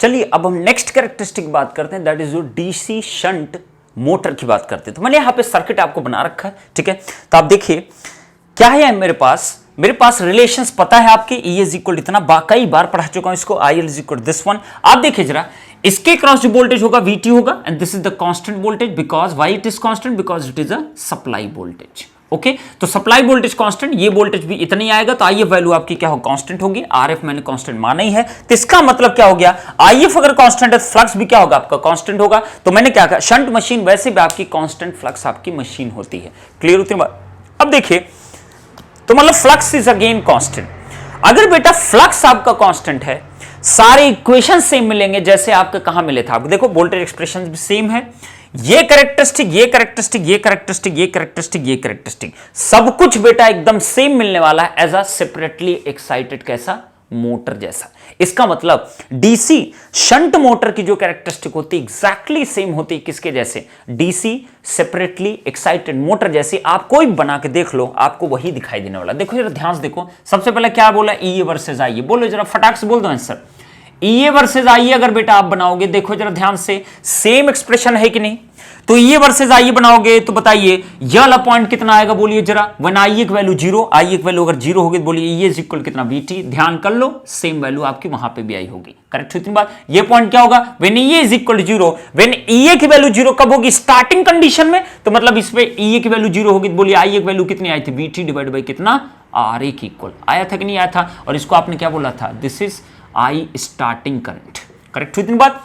चलिए अब हम नेक्स्ट कैरेक्टरिस्टिक की बात करते हैं, दैट इज जो डीसी शंट मोटर की बात करते हैं। तो मैंने यहां पे सर्किट आपको बना रखा है, ठीक है। तो आप देखिए क्या है मेरे पास रिलेशंस पता है आपके, E इज इक्वल इतना कई बार पढ़ा चुका हूं इसको, IL is equal this one. आप देखिए जरा इसके क्रॉस जो वोल्टेज होगा VT होगा, and this is the constant voltage. Because why it is constant? Because it is a supply voltage. Okay, तो सप्लाई वोल्टेज कांस्टेंट, ये वोल्टेज भी इतना ही आएगा, तो IF वैल्यू आपकी क्या हो, कांस्टेंट होगी। RF मैंने कांस्टेंट माना ही है, तो इसका मतलब क्या हो गया, IF अगर कांस्टेंट है, फ्लक्स भी क्या होगा आपका, कांस्टेंट होगा। तो मैंने क्या कहा, शंट मशीन वैसे भी आपकी कांस्टेंट फ्लक्स आपकी मशीन होती है। क्लियर होती है बात? अब देखिए, तो मतलब फ्लक्स इज अगेन कांस्टेंट। अगर बेटा फ्लक्स आपका कांस्टेंट है, सारे इक्वेशन सेम मिलेंगे जैसे आपके कहां मिले थे। आप देखो वोल्टेज एक्सप्रेशन भी सेम है, ये कैरेक्टरिस्टिक, ये कैरेक्टरिस्टिक, ये कैरेक्टरिस्टिक, ये कैरेक्टरिस्टिक, ये कैरेक्टरिस्टिक, सब कुछ बेटा एकदम सेम मिलने वाला है एज अ सेपरेटली एक्साइटेड कैसा, मोटर जैसा। इसका मतलब डीसी शंट मोटर की जो कैरेक्टरिस्टिक होती है एग्जैक्टली सेम होती है किसके जैसे, डीसी सेपरेटली एक्साइटेड मोटर जैसी। आप कोई बना के देख लो, आपको वही दिखाई देने वाला। देखो जरा ध्यान से देखो, सबसे पहले क्या बोला, EA वर्सेस IE। बोलो जरा फटाक से बोल दो आंसर। EA वर्सेस IE अगर बेटा आप बनाओगे, देखो जरा ध्यान से, सेम एक्सप्रेशन है कि नहीं? तो EA वर्सेस IE बनाओगे तो बताइए ये वाला पॉइंट कितना आएगा, बोलिए जरा। वन IE की वैल्यू 0, IE की वैल्यू अगर 0 होगी तो बोलिए EA इज इक्वल कितना, VT। ध्यान कर लो, सेम वैल्यू आपकी वहां पे भी आई होगी। करेक्ट हुई बात? ये पॉइंट क्या होगा, when EA is equal 0, when EA की वैल्यू 0 कब होगी, स्टार्टिंग कंडीशन में। तो मतलब इसमें EA की वैल्यू 0 होगी तो बोलिए IE की वैल्यू कितनी आई थी, VT डिवाइड बाई कितना, RA की इक्वल। आया था कि नहीं आया था? और इसको आपने क्या बोला था, this is I starting current. Correct हुई बात?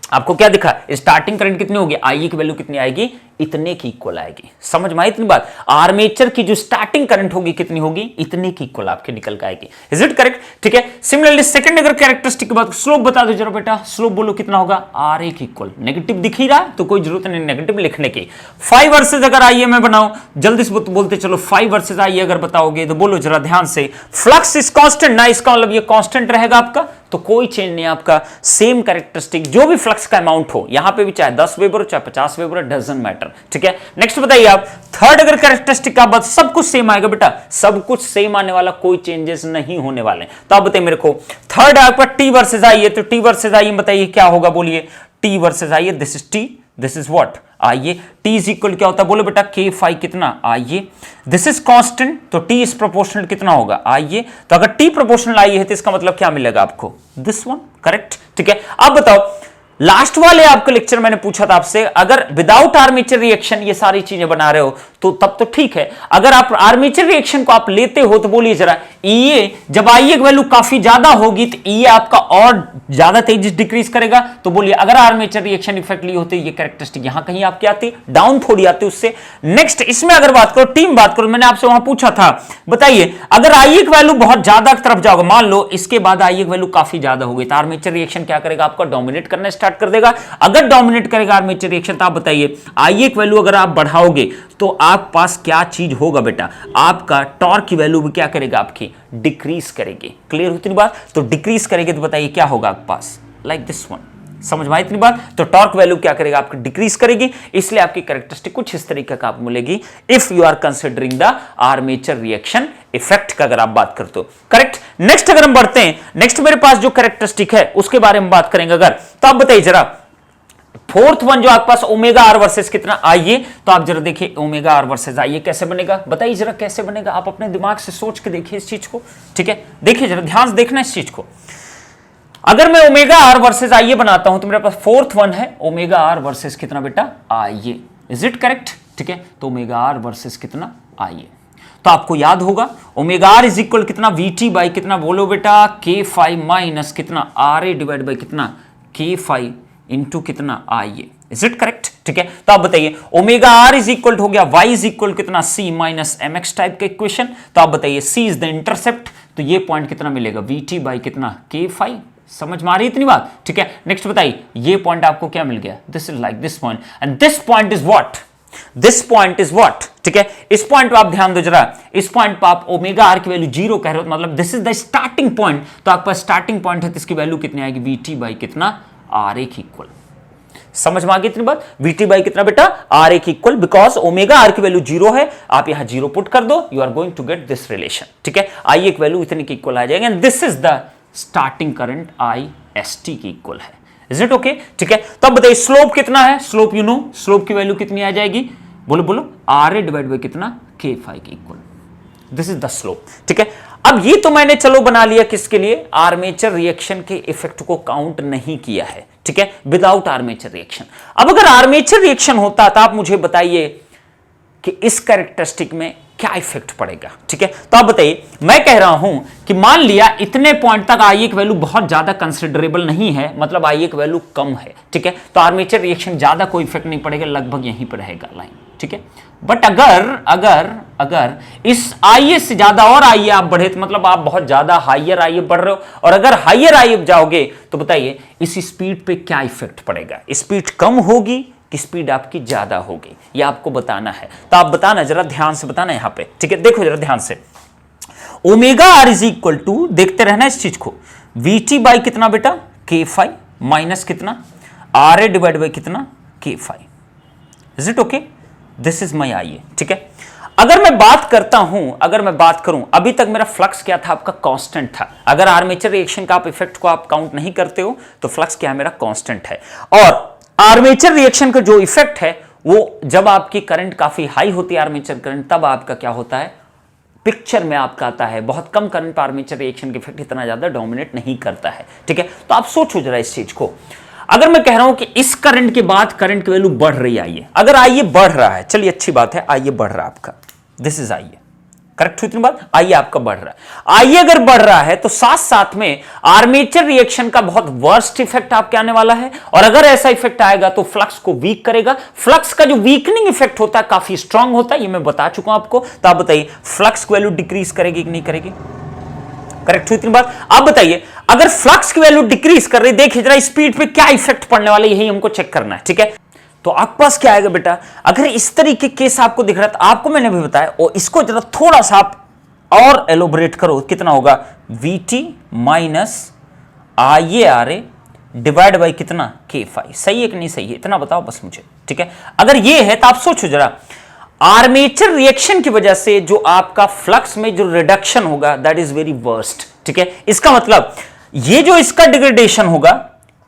आपको क्या दिखा, स्टार्टिंग करंट कितनी होगी, IE की वैल्यू कितनी आएगी, इतने की इक्वल आएगी। समझ में आई इतनी बात? आर्मेचर की जो स्टार्टिंग करंट होगी कितनी होगी, इतने की इक्वल आपके निकल के आएगी। Is it correct? ठीक है। सिमिलरली सेकंड अगर कैरेक्टरिस्टिक की बात, स्लोप बता दो जरा बेटा, स्लोप बोलो कितना होगा, RA की इक्वल। नेगेटिव दिख ही रहा तो कोई जरूरत नहीं नेगेटिव लिखने की। 5 वर्सेज अगर IE में बनाओ, जल्दी से बोलते चलो, 5 वर्सेज IE अगर बताओगे तो बोलो जरा ध्यान से, फ्लक्स इज कांस्टेंट ना, इसका मतलब ये कांस्टेंट रहेगा आपका, तो कोई चेंज नहीं आपका, सेम कैरेक्टरिस्टिक, जो भी फ्लक्स का अमाउंट हो, यहां पे भी चाहे 10 वेबर हो चाहे 50 वेबर हो, डजंट मैटर। ठीक है। नेक्स्ट बताइए आप, थर्ड अगर कैरेक्टरिस्टिक का बात, सब कुछ सेम आएगा बेटा, सब कुछ सेम आने वाला, कोई चेंजेस नहीं होने वाले। तो आप बताइए मेरे को, थर्ड आपका T वर्सेस IE, तो T वर्सेस IE बताइए क्या होगा, बोलिए T versus IE, this is T, this is what, IE। T is equal क्या होता है, बोलो बेटा K फाई कितना, IE। दिस इज कांस्टेंट, तो T इज प्रोपोर्शनल कितना होगा, IE। तो अगर T प्रोपोर्शनल IE है तो इसका मतलब क्या मिलेगा आपको, दिस वन। करेक्ट? ठीक है। अब बताओ, लास्ट वाले आपका लेक्चर मैंने पूछा था आपसे, अगर विदाउट आर्मेचर रिएक्शन ये सारी चीजें बना रहे हो तो तब तो ठीक है, अगर आप आर्मेचर रिएक्शन को आप लेते हो तो बोलिए जरा, EA जब IE की वैल्यू काफी ज्यादा होगी तो EA आपका और ज्यादा तेजी से डिक्रीज करेगा। तो बोलिए अगर आर्मेचर रिएक्शन इफेक्ट लिए होते, ये कैरेक्टरिस्टिक यहां कहीं आपकी आती, डाउन थोड़ी आती उससे। नेक्स्ट इसमें अगर बात करो, टीम बात करो, मैंने आपसे वहां पूछा था, बताइए अगर IE की वैल्यू बहुत ज्यादा की तरफ जाओगे, मान लो इसके बाद IE की वैल्यू काफी ज्यादा होगी, तो आर्मेचर रिएक्शन क्या करेगा, आपका डोमिनेट करना स्टार्ट कर देगा। अगर डोमिनेट करेगा आर्मेचर रिएक्शन, तो आप बताइए IE की वैल्यू अगर आप बढ़ाओगे तो आप पास क्या चीज होगा बेटा, आपका टॉर्क की वैल्यू भी क्या करेगा, आपकी डिक्रीज करेगी। क्लियर होती बात? तो डिक्रीज करेगी तो बताइए क्या होगा आपके पास, लाइक दिस वन। समझ में आई इतनी बात? तो टॉर्क वैल्यू क्या करेगा, आपकी डिक्रीज करेगी, इसलिए आपकी कैरेक्टरिस्टिक कुछ इस तरीके का आपको मिलेगी, if you are considering the armature reaction effect का अगर आप बात करते हो। करेक्ट। नेक्स्ट अगर हम बढ़ते हैं, नेक्स्ट मेरे पास जो कैरेक्टरिस्टिक है उसके बारे में बात करेंगे अगर, तो आप बताइए जरा, फोर्थ वन जो आपके पास ओमेगा आर वर्सेस कितना, आइए तो आप जरा देखिए ओमेगा आर वर्सेस आइए कैसे बनेगा, बताइए जरा कैसे बनेगा, आप अपने दिमाग से सोच के देखिए इस चीज को। ठीक है, देखिए जरा ध्यान से देखना इस चीज को। अगर मैं ओमेगा आर वर्सेस आइए बनाता हूं तो मेरे पास फोर्थ वन है ओमेगा आर वर्सेस कितना बेटा, आइए। Is it correct? ठीक है, तो ओमेगा आर वर्सेस कितना, आइए। तो आपको याद होगा ओमेगा आर इज इक्वल कितना, VT बाई कितना, बोलो बेटा K फाइव माइनस कितना, RA डिवाइड बाई कितना, K फाइव इंटू कितना, आइए। Is it correct? ठीक है, तो आप बताइए ओमेगा आर इज इक्वल हो गया Y इज इक्वल कितना, C माइनस MX टाइप का इक्वेशन। तो आप बताइए C इज द इंटरसेप्ट, तो ये पॉइंट कितना मिलेगा, VT बाई कितना, K फाइव। समझ में आ रही इतनी बात? ठीक है। नेक्स्ट बताइए ये पॉइंट आपको क्या मिल गया, this is like this point, and this point is what, this point is what. ठीक है, इस पॉइंट पे आप ध्यान दो जरा, इस पॉइंट पे आप ओमेगा आर की वैल्यू 0 कह रहे हो, मतलब this is the starting point, तो आपका स्टार्टिंग पॉइंट है तो इसकी वैल्यू कितनी आएगी, VT बाई कितना, RA की इक्वल। समझ में आ गई इतनी बात? VT बाई कितना बेटा, RA की इक्वल, बिकॉज ओमेगा आर की वैल्यू 0 है, आप यहां 0 पुट कर दो, you are going to get this relation. ठीक है, आइए एक वैल्यू इतनी की इक्वल आ जाएगा, and this is the starting current IST के इक्वल है। Is it okay? ठीक है, तब बताइए स्लोप कितना है? स्लोप यू नो, स्लोप की वैल्यू कितनी आ जाएगी? बोलो बोलो, RA डिवाइड बाई कितना? K phi के equal. This is the slope. ठीक है, अब ये तो मैंने चलो बना लिया किसके लिए? आर्मेचर रिएक्शन के इफेक्ट को काउंट नहीं किया है। ठीक है, विदाउट आर्मेचर रिएक्शन। अब अगर आर्मेचर रिएक्शन होता तो आप मुझे बताइए कि इस कैरेक्टरिस्टिक में क्या इफेक्ट पड़ेगा। ठीक है, तो आप बताइए, मैं कह रहा हूं कि मान लिया इतने पॉइंट तक IA की वैल्यू बहुत ज्यादा कंसिडरेबल नहीं है, मतलब IA की वैल्यू कम है। ठीक है, तो आर्मेचर रिएक्शन ज्यादा कोई इफेक्ट नहीं पड़ेगा, लगभग यहीं पर रहेगा लाइन। ठीक है, बट अगर अगर अगर इस IA से ज्यादा और IA आप बढ़े तो मतलब आप बहुत ज्यादा हाइयर IA बढ़ रहे हो, और अगर हाइयर IA जाओगे तो बताइए इस स्पीड पे क्या इफेक्ट पड़ेगा? स्पीड कम होगी कि स्पीड आपकी ज्यादा होगी, ये आपको बताना है। तो आप बताना, जरा ध्यान से बताना यहां पे। ठीक है, देखो जरा ध्यान से, omega R is equal to, देखते रहना इस चीज को, VT बाई कितना बेटा? K phi माइनस कितना? RA डिवाइड बाई कितना? K phi। Is it okay? This is my IA। ठीक है, अगर मैं बात करता हूं, अगर मैं बात करूं, अभी तक मेरा फ्लक्स क्या था? आपका कांस्टेंट था। अगर आर्मेचर रिएक्शन का आप इफेक्ट को आप काउंट नहीं करते हो तो फ्लक्स क्या है? मेरा कांस्टेंट है। और आर्मेचर रिएक्शन का जो इफेक्ट है वो जब आपकी करंट काफी हाई होती है, आर्मेचर करंट, तब आपका क्या होता है? पिक्चर में आपका आता है। बहुत कम करंट पर आर्मेचर रिएक्शन का इफेक्ट इतना ज्यादा डोमिनेट नहीं करता है। ठीक है, तो आप सोचो जरा इस चीज को। अगर मैं कह रहा हूं कि इस करंट के बाद करंट की वैल्यू बढ़ रही है, अगर IA बढ़ रहा है, चलिए अच्छी बात है, IA बढ़ रहा है आपका, दिस इज IA, करेक्ट हुई इतनी बात? IA आपका बढ़ रहा है। IA अगर बढ़ रहा है तो साथ साथ में आर्मेचर रिएक्शन का बहुत वर्स्ट इफेक्ट आपके आने वाला है, और अगर ऐसा इफेक्ट आएगा तो फ्लक्स को वीक करेगा। फ्लक्स का जो वीकनिंग इफेक्ट होता है काफी स्ट्रांग होता है, ये मैं बता चुका हूं आपको। तो आप बताइए फ्लक्स की वैल्यू डिक्रीज करेगी कि नहीं करेगी? करेक्ट हुई इतनी बात? आप बताइए, अगर फ्लक्स की वैल्यू डिक्रीज कर रही, देखिए जरा स्पीड पे क्या इफेक्ट पड़ने वाला है, यही हमको चेक करना है। ठीक है, तो आपके पास क्या आएगा बेटा? अगर इस तरीके केस आपको दिख रहा था, आपको मैंने भी बताया, और इसको जरा थोड़ा सा आप और एलोबरेट करो, कितना होगा? VT minus IARA divide by कितना? K phi। सही है कि नहीं सही है? इतना बताओ बस मुझे। ठीक है, अगर ये है तो आप सोचो जरा, आर्मेचर रिएक्शन की वजह से जो आपका फ्लक्स में जो रिडक्शन होगा दैट इज वेरी वर्स्ट। ठीक है, इसका मतलब ये जो इसका डिग्रेडेशन होगा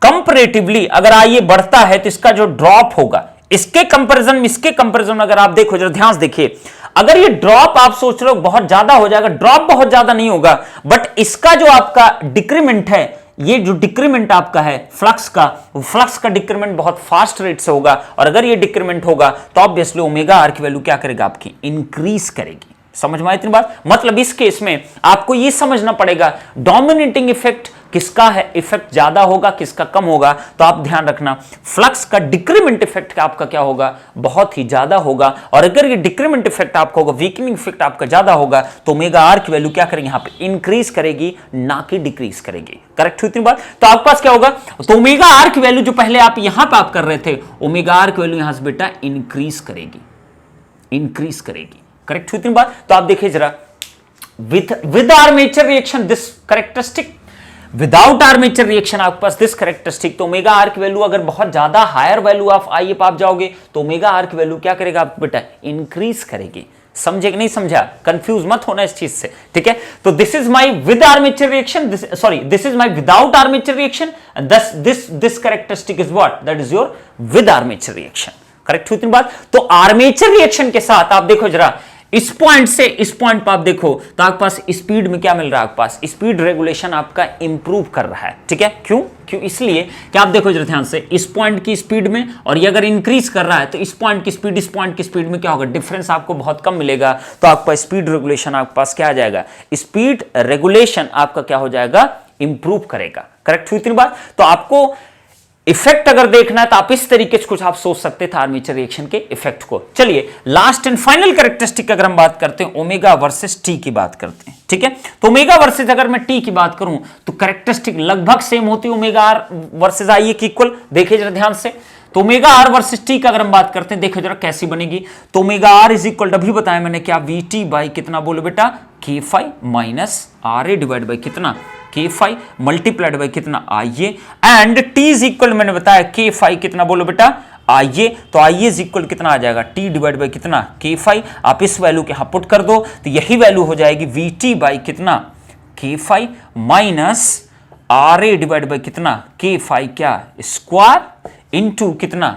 कंपैरेटिवली, अगर IA बढ़ता है तो इसका जो ड्रॉप होगा, इसके कंपैरिजन में अगर आप देखो, जरा ध्यान से देखिए, अगर ये ड्रॉप आप सोच रहे हो बहुत ज्यादा हो जाएगा, ड्रॉप बहुत ज्यादा नहीं होगा, बट इसका जो आपका डिक्रीमेंट है, ये जो डिक्रीमेंट आपका है फ्लक्स का डिक्रीमेंट बहुत फास्ट रेट से होगा, और अगर ये डिक्रीमेंट होगा तो ऑब्वियसली ओमेगा आर की वैल्यू क्या करेगा? आपकी इंक्रीज करेगी। समझ में आई इतनी बात? मतलब इस केस में आपको ये समझना पड़ेगा डोमिनेटिंग इफेक्ट किसका है, इफेक्ट ज्यादा होगा किसका कम होगा। तो आप ध्यान रखना, फ्लक्स का डिक्रीमेंट इफेक्ट आपका क्या होगा? बहुत ही ज्यादा होगा, और अगर ये डिक्रीमेंट इफेक्ट आपका होगा, वीकनिंग इफेक्ट आपका ज्यादा होगा, तो ओमेगा आर की वैल्यू क्या करेगी? यहां पे इंक्रीज करेगी, ना कि डिक्रीज करेगी। करेक्ट हुई इतनी बात? तो आपके पास क्या होगा? तो ओमेगा आर की वैल्यू जो पहले आप यहां पे आप कर रहे थे, ओमेगा आर की वैल्यू यहां से बेटा इंक्रीज करेगी, इंक्रीज करेगी। करेक्ट हुई इतनी बात? तो आप देखिए जरा, with armature reaction this characteristic, without armature reaction आपके पास दिस कैरेक्टरिस्टिक। तो ओमेगा आर की वैल्यू अगर बहुत ज्यादा हायर वैल्यू आप IA पे आप जाओगे तो ओमेगा आर की वैल्यू क्या करेगा आप बेटा? इंक्रीज करेगी। समझे कि नहीं समझा? कंफ्यूज मत होना इस चीज से। ठीक है, तो this is my with armature reaction, this is my without armature reaction, this characteristic is what? That is your with armature reaction. Correct हुई इतनी बात? तो आर्मेचर रिएक्शन के साथ आप देखो जरा, इस पॉइंट से इस पॉइंट पर आप देखो तो आपके पास स्पीड में क्या मिल रहा है? आपके पास स्पीड रेगुलेशन आपका इंप्रूव कर रहा है। ठीक है, क्यों? इसलिए कि आप देखो जरा ध्यान से, इस पॉइंट की स्पीड में, और ये अगर इंक्रीज कर रहा है तो इस पॉइंट की स्पीड, इस पॉइंट की स्पीड में क्या होगा? डिफरेंस आपको बहुत कम मिलेगा। तो आपका स्पीड रेगुलेशन आपके पास क्या आ जाएगा? स्पीड रेगुलेशन आपका क्या हो जाएगा? इंप्रूव करेगा। करेक्ट हुई इतनी बात? तो आपको इफेक्ट अगर देखना है तो आप इस तरीके से कुछ आप सोच सकते थे आर्मेचर रिएक्शन के इफेक्ट को। चलिए लास्ट एंड फाइनल कैरेक्टरिस्टिक अगर हम बात करते हैं, ओमेगा वर्सेस टी की बात करते हैं। ठीक है, तो ओमेगा वर्सेस अगर मैं टी की बात करूं तो कैरेक्टरिस्टिक लगभग सेम होती है, ओमेगा आर वर्सेस IA की इक्वल। देखिए जरा ध्यान से, तो ओमेगा आर वर्सेस टी का अगर हम बात करते हैं, देखो जरा कैसी बनेगी। तो ओमेगा आर इज इक्वल, अभी बताया मैंने क्या? VT बाई कितना बोलो बेटा? K phi minus RA divide by कितना? K phi मल्टीप्लाइड बाई कितना? IA, and T is equal मैंने बताया K phi कितना बोलो बेटा? IA। तो IA इज इक्वल कितना आ जाएगा? T डिवाइड बाई कितना? K phi। आप इस वैल्यू के यहां पुट कर दो तो यही वैल्यू हो जाएगी VT बाई कितना? K phi minus R A divide by कितना के फाई क्या स्क्वायर इंटू कितना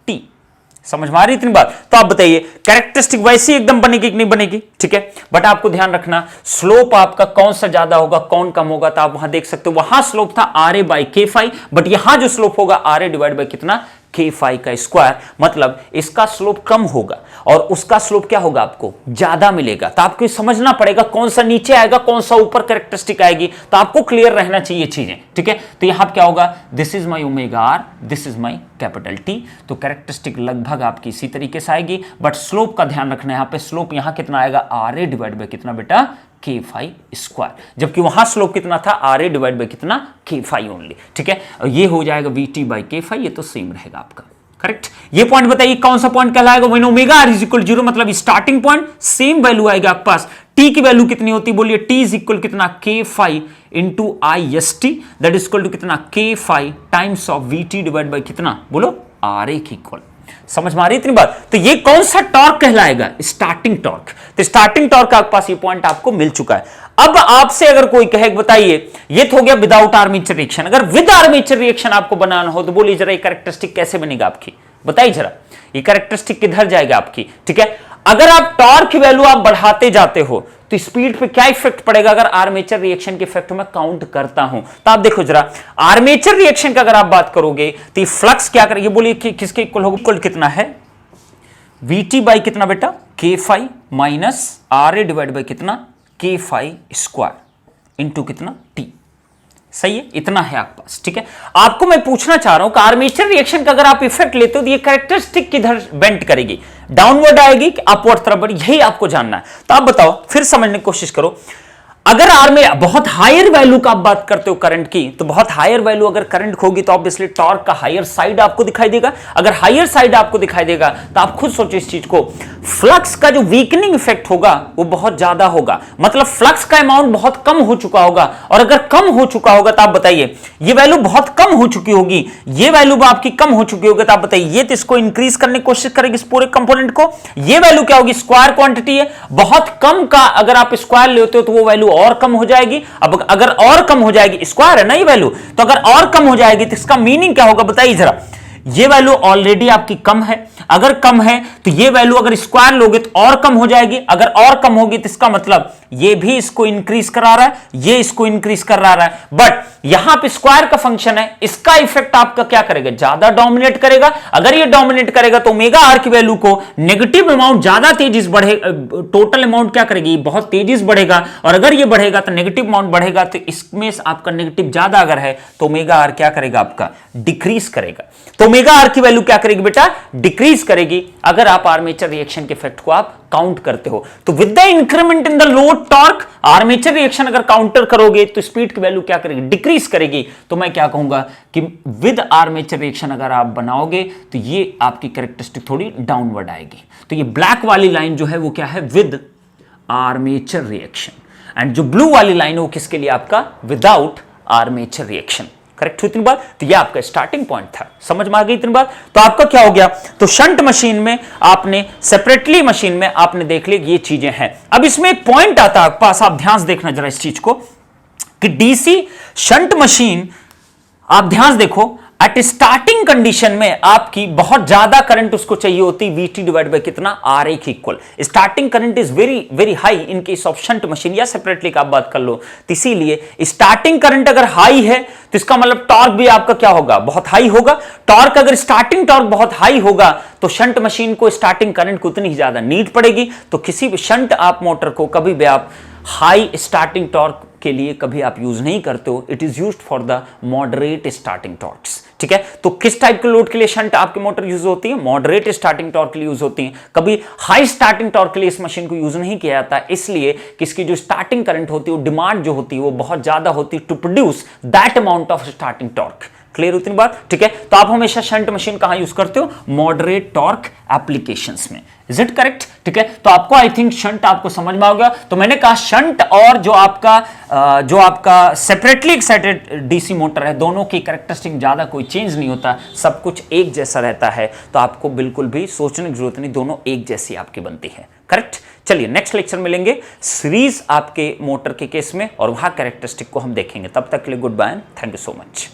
टी। समझ में आ रही इतनी बात? तो आप बताइए कैरेक्टरिस्टिक वैसी एकदम बनेगी कि नहीं बनेगी? ठीक है, बट आपको ध्यान रखना स्लोप आपका कौन सा ज्यादा होगा कौन कम होगा। तो आप वहां देख सकते हो वहां स्लोप था आर ए बाई के फाई, बट यहां जो स्लोप होगा आर ए डिवाइड बाई कितना के फाई का स्क्वायर, मतलब इसका स्लोप कम होगा और उसका स्लोप क्या होगा आपको ज्यादा मिलेगा। तो आपको समझना पड़ेगा कौन सा नीचे आएगा कौन सा ऊपर कैरेक्टरिस्टिक आएगी। तो आपको क्लियर रहना चाहिए चीजें, ठीक है। तो यहां क्या होगा, this is my omega R, this is my capital T. तो कैरेक्टरिस्टिक लगभग आपकी इसी तरीके से आएगी, बट स्लोप का ध्यान रखना है। यहां पे स्लोप यहां कितना आएगा आर ए डिवाइड बाई कितना बेटा के फाई स्क्वायर, जबकि वहां स्लोप कितना था आर ए डिवाइड बाई कितना के फाई ओनली। ठीक है, ये हो जाएगा वी टी बाई के फाई, ये तो सेम रहेगा आपका। करेक्ट, ये पॉइंट बताइए कौन सा पॉइंट कहलाएगा, when omega R is equal 0, मतलब स्टार्टिंग पॉइंट सेम वैल्यू आएगा आपके पास। टी की वैल्यू कितनी होती है बोलिए, टी इज इक्वल कितना K phi into I S T, that is equal to कितना K phi times of V T divide by कितना बोलो आर ए की इक्वल। समझ में आ रही इतनी बात? तो ये कौन सा टॉर्क कहलाएगा, स्टार्टिंग टॉर्क। तो स्टार्टिंग टॉर्क आपके पास ये पॉइंट आपको मिल चुका है। अब आपसे अगर कोई कहे बताइए ये तो हो गया विदाउट आर्मेचर रिएक्शन, अगर विद आर्मेचर रिएक्शन आपको बनाना हो तो बोलिए जरा ये कैरेक्टरिस्टिक कैसे बनेगा आपकी, बताइए जरा ये कैरेक्टरिस्टिक किधर जाएगा आपकी। ठीक है, अगर आप टॉर्क की वैल्यू आप बढ़ाते जाते हो तो स्पीड पे क्या इफेक्ट पड़ेगा, अगर आर्मेचर रिएक्शन के इफेक्ट में काउंट करता हूं तो आप देखो जरा आर्मेचर रिएक्शन का अगर आप बात करोगे तो फ्लक्स क्या करेगी बोलिए कि किसके इक्वल होगा, इक्वल कितना है वीटी बाई कितना बेटा K phi minus R A divide by कितना के फाई स्क्वायर इंटू कितना टी। सही है, इतना है आपके पास। ठीक है, आपको मैं पूछना चाह रहा हूं कि आर्मेचर रिएक्शन का अगर आप इफेक्ट लेते हो तो ये कैरेक्टरिस्टिक किधर बेंट करेगी, डाउनवर्ड आएगी कि अपवर्ड तरफ बढ़ेगी, यही आपको जानना है। तो आप बताओ, फिर समझने की कोशिश करो। अगर आर में बहुत हायर वैल्यू का आप बात करते हो करंट की, तो बहुत हायर वैल्यू अगर करंट होगी तो ऑब्वियसली टॉर्क का हायर साइड आपको दिखाई देगा। अगर हायर साइड आपको दिखाई देगा तो आप खुद सोचो इस चीज को, फ्लक्स का जो वीकनिंग इफेक्ट होगा वो बहुत ज्यादा होगा, मतलब फ्लक्स का अमाउंट बहुत कम हो चुका होगा। और अगर कम हो चुका होगा तो आप बताइए ये वैल्यू बहुत कम हो चुकी होगी, ये वैल्यू आपकी कम हो चुकी होगी, तो आप बताइए ये तो इसको इंक्रीज करने की कोशिश करेगी इस पूरे कंपोनेंट को। ये वैल्यू क्या होगी, स्क्वायर क्वांटिटी है, बहुत कम का अगर आप स्क्वायर लेते हो तो वो वैल्यू और कम हो जाएगी। अब अगर और कम हो जाएगी, स्क्वायर है ना ये वैल्यू, तो अगर और कम हो जाएगी तो इसका मीनिंग क्या होगा बताइए जरा। ये वैल्यू ऑलरेडी आपकी कम है, अगर कम है तो ये वैल्यू अगर स्क्वायर लोगे तो और कम हो जाएगी, अगर और कम होगी तो इसका मतलब ये भी इसको इंक्रीज करा रहा है, ये इसको इंक्रीज कर रहा है। बट यहां पे स्क्वायर का फंक्शन है, इसका इफेक्ट आपका क्या करेगा, ज्यादा डोमिनेट करेगा। अगर ये डोमिनेट करेगा तो ओमेगा आर की वैल्यू को नेगेटिव अमाउंट ज्यादा तेजी से बढ़ेगा, टोटल अमाउंट क्या करेगी बहुत तेजी से बढ़ेगा। और अगर ये बढ़ेगा तो नेगेटिव अमाउंट बढ़ेगा, तो इसमें आपका नेगेटिव ज्यादा अगर है तो ओमेगा आर क्या करेगा आपका डिक्रीज करेगा। तो ओमेगा आर की वैल्यू क्या करेगी बेटा डिक्रीज करेगी, अगर आप आर्मेचर रिएक्शन के इफेक्ट को आप काउंट करते हो। तो with the increment in the load torque armature reaction अगर काउंटर करोगे तो स्पीड की वैल्यू क्या करेगी डिक्रीज करेगी। तो मैं क्या कहूंगा कि विद आर्मेचर रिएक्शन अगर आप बनाओगे तो ये आपकी कैरेक्टरिस्टिक थोड़ी डाउनवर्ड आएगी। तो ये ब्लैक वाली लाइन जो है वो क्या है विद आर्मेचर रिएक्शन, एंड जो ब्लू वाली लाइन है वो किसके लिए आपका विदाउट आर्मेचर रिएक्शन। करेक्ट हुई इतनी बात? तो ये आपका स्टार्टिंग पॉइंट था, समझ में आ गई इतनी बात? तो आपका क्या हो गया, तो शंट मशीन में आपने सेपरेटली मशीन में आपने देख लिया ये चीजें हैं। अब इसमें एक पॉइंट आता है आपके पास, आप ध्यान से देखना जरा इस चीज को कि डीसी शंट मशीन आप ध्यान से देखो एट स्टार्टिंग कंडीशन में आपकी बहुत ज्यादा करंट उसको चाहिए होती वीटी डिवाइड बाय कितना आर ए की equal. Starting current is very very high in case of shunt machine या सेपरेटली का आप बात कर लो। तो इसीलिए स्टार्टिंग करंट अगर हाई है तो इसका मतलब टॉर्क भी आपका क्या होगा बहुत हाई होगा। टॉर्क अगर स्टार्टिंग टॉर्क बहुत हाई होगा तो शंट मशीन को स्टार्टिंग करंट को उतनी ही ज्यादा नीड पड़ेगी। तो किसी भी शंट आप मोटर को कभी भी आप हाई स्टार्टिंग टॉर्क के लिए कभी आप यूज नहीं करते हो, it is used for the moderate starting torques. ठीक है, तो किस टाइप के लोड के लिए शंट आपकी मोटर यूज होती है, मॉडरेट स्टार्टिंग टॉर्क के लिए यूज होती है। कभी हाई स्टार्टिंग टॉर्क के लिए इस मशीन को यूज नहीं किया जाता, इसलिए कि इसकी जो स्टार्टिंग करंट होती है वो डिमांड जो होती है वो बहुत ज्यादा होती है to produce that amount of starting torque. Clear उतनी बात? ठीक है, तो आप हमेशा शंट मशीन कहां यूज करते हो, मॉडरेट टॉर्क एप्लीकेशंस में। Is it correct? ठीक है, तो आपको आई थिंक शंट आपको समझ में आ गया। तो मैंने कहा शंट और जो आपका सेपरेटली एक्साइटेड डीसी मोटर है दोनों की कैरेक्टरिस्टिक ज्यादा कोई चेंज नहीं होता, सब कुछ एक जैसा रहता है। तो आपको बिल्कुल भी सोचने की जरूरत नहीं, दोनों एक जैसी आपकी बनती है। करेक्ट? चलिए नेक्स्ट लेक्चर मिलेंगे सीरीज आपके मोटर के केस में और वहां कैरेक्टरिस्टिक को हम देखेंगे। तब तक के लिए goodbye, thank you so much.